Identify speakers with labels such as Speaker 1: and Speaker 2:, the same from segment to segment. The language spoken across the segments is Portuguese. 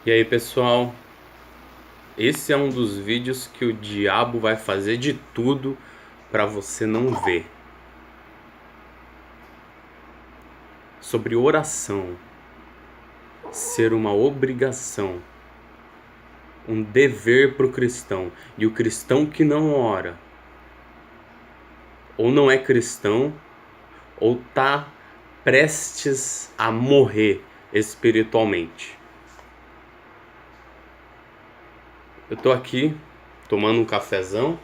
Speaker 1: E aí, pessoal, esse é um dos vídeos que o diabo vai fazer de tudo para você não ver. Sobre oração ser uma obrigação, um dever para o cristão. E o cristão que não ora, ou não é cristão, ou tá prestes a morrer espiritualmente. Eu tô aqui tomando um cafezão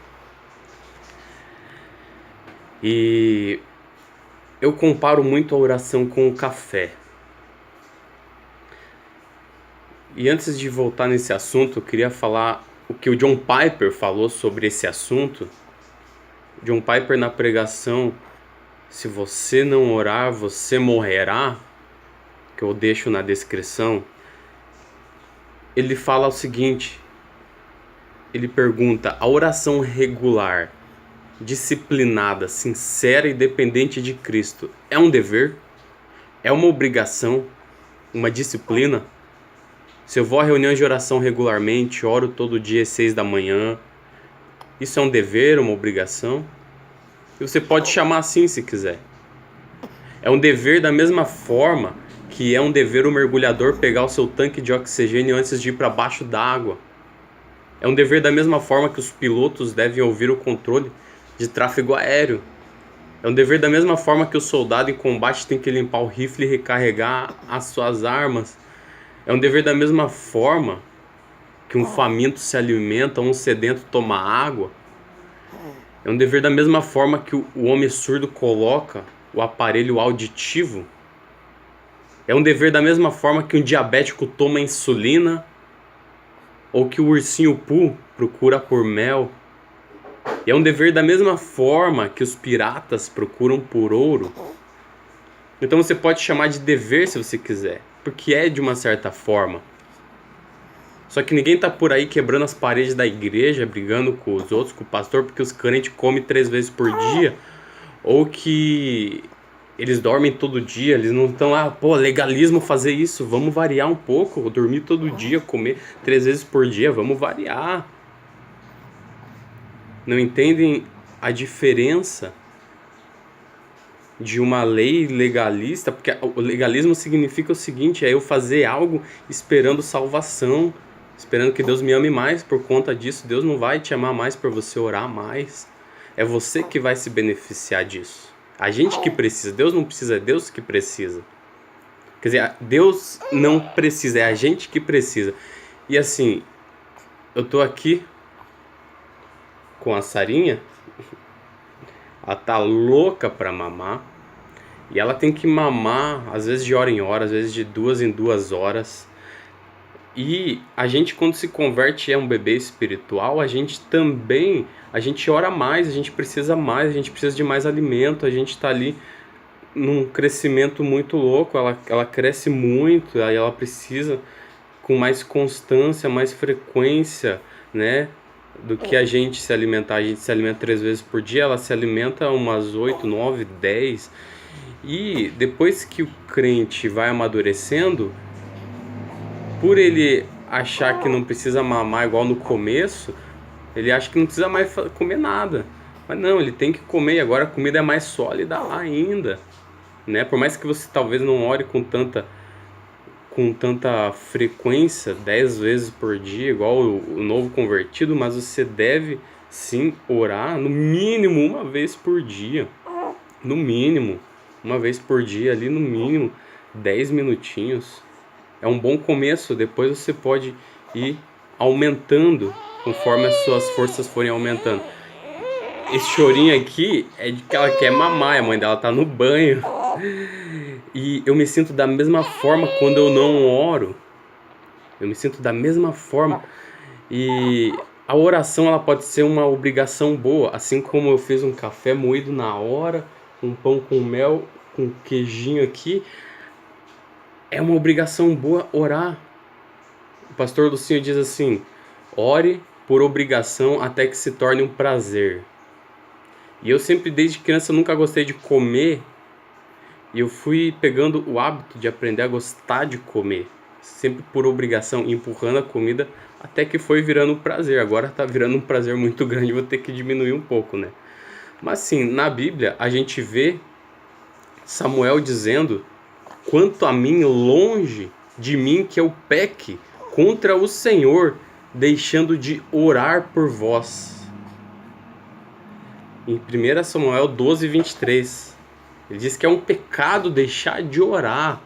Speaker 1: e eu comparo muito a oração com o café. E antes de voltar nesse assunto, eu queria falar o que o John Piper falou sobre esse assunto. John Piper, na pregação "Se você não orar, você morrerá", que eu deixo na descrição, ele fala o seguinte, ele pergunta: a oração regular, disciplinada, sincera e dependente de Cristo é um dever? É uma obrigação? Uma disciplina? Se eu vou a reuniões de oração regularmente, oro todo dia às 6 da manhã, isso é um dever, uma obrigação? E você pode chamar assim se quiser. É um dever da mesma forma que é um dever o mergulhador pegar o seu tanque de oxigênio antes de ir para baixo d'água. É um dever da mesma forma que os pilotos devem ouvir o controle de tráfego aéreo. É um dever da mesma forma que o soldado em combate tem que limpar o rifle e recarregar as suas armas. É um dever da mesma forma que um faminto se alimenta ou um sedento toma água. É um dever da mesma forma que o homem surdo coloca o aparelho auditivo. É um dever da mesma forma que um diabético toma insulina ou que o ursinho Pooh procura por mel. E é um dever da mesma forma que os piratas procuram por ouro. Então você pode chamar de dever se você quiser, porque é de uma certa forma. Só que ninguém tá por aí quebrando as paredes da igreja, brigando com os outros, com o pastor, porque os crentes comem 3 vezes por dia, ou que eles dormem todo dia, eles não estão lá, legalismo fazer isso, vamos variar um pouco, dormir todo dia, comer 3 vezes por dia, vamos variar. Não entendem a diferença de uma lei legalista, porque o legalismo significa o seguinte, é eu fazer algo esperando salvação, esperando que Deus me ame mais. Por conta disso, Deus não vai te amar mais por você orar mais. É você que vai se beneficiar disso. A gente que precisa, Deus não precisa, é Deus que precisa. Quer dizer, Deus não precisa, é a gente que precisa. E assim, eu tô aqui com a Sarinha, ela tá louca pra mamar. E ela tem que mamar, às vezes de hora em hora, às vezes de 2 em 2 horas. E a gente, quando se converte e é um bebê espiritual, a gente ora mais, a gente precisa de mais alimento, a gente tá ali num crescimento muito louco, ela cresce muito, aí ela precisa com mais constância, mais frequência, né? Do que a gente se alimentar. A gente se alimenta 3 vezes por dia, ela se alimenta umas 8, 9, 10. E depois que o crente vai amadurecendo, por ele achar que não precisa mamar igual no começo, ele acha que não precisa mais comer nada. Mas não, ele tem que comer, e agora a comida é mais sólida ainda, né? Por mais que você talvez não ore com tanta frequência, 10 vezes por dia, igual o novo convertido, mas você deve sim orar no mínimo uma vez por dia. No mínimo, uma vez por dia ali, no mínimo 10 minutinhos. É um bom começo, depois você pode ir aumentando conforme as suas forças forem aumentando. Esse chorinho aqui é de que ela quer mamar, a mãe dela tá no banho. E eu me sinto da mesma forma quando eu não oro. Eu me sinto da mesma forma. E a oração, ela pode ser uma obrigação boa, assim como eu fiz um café moído na hora, um pão com mel, com queijinho aqui. É uma obrigação boa orar. O pastor Lucinho diz assim: ore por obrigação até que se torne um prazer. E eu sempre, desde criança, nunca gostei de comer. E eu fui pegando o hábito de aprender a gostar de comer. sempre por obrigação, empurrando a comida, até que foi virando um prazer. Agora tá virando um prazer muito grande, vou ter que diminuir um pouco, né? Mas sim, na Bíblia a gente vê Samuel dizendo: quanto a mim, longe de mim que eu peque contra o Senhor, deixando de orar por vós. Em 1 Samuel 12:23, ele diz que é um pecado deixar de orar.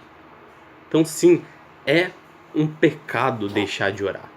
Speaker 1: Então sim, é um pecado deixar de orar.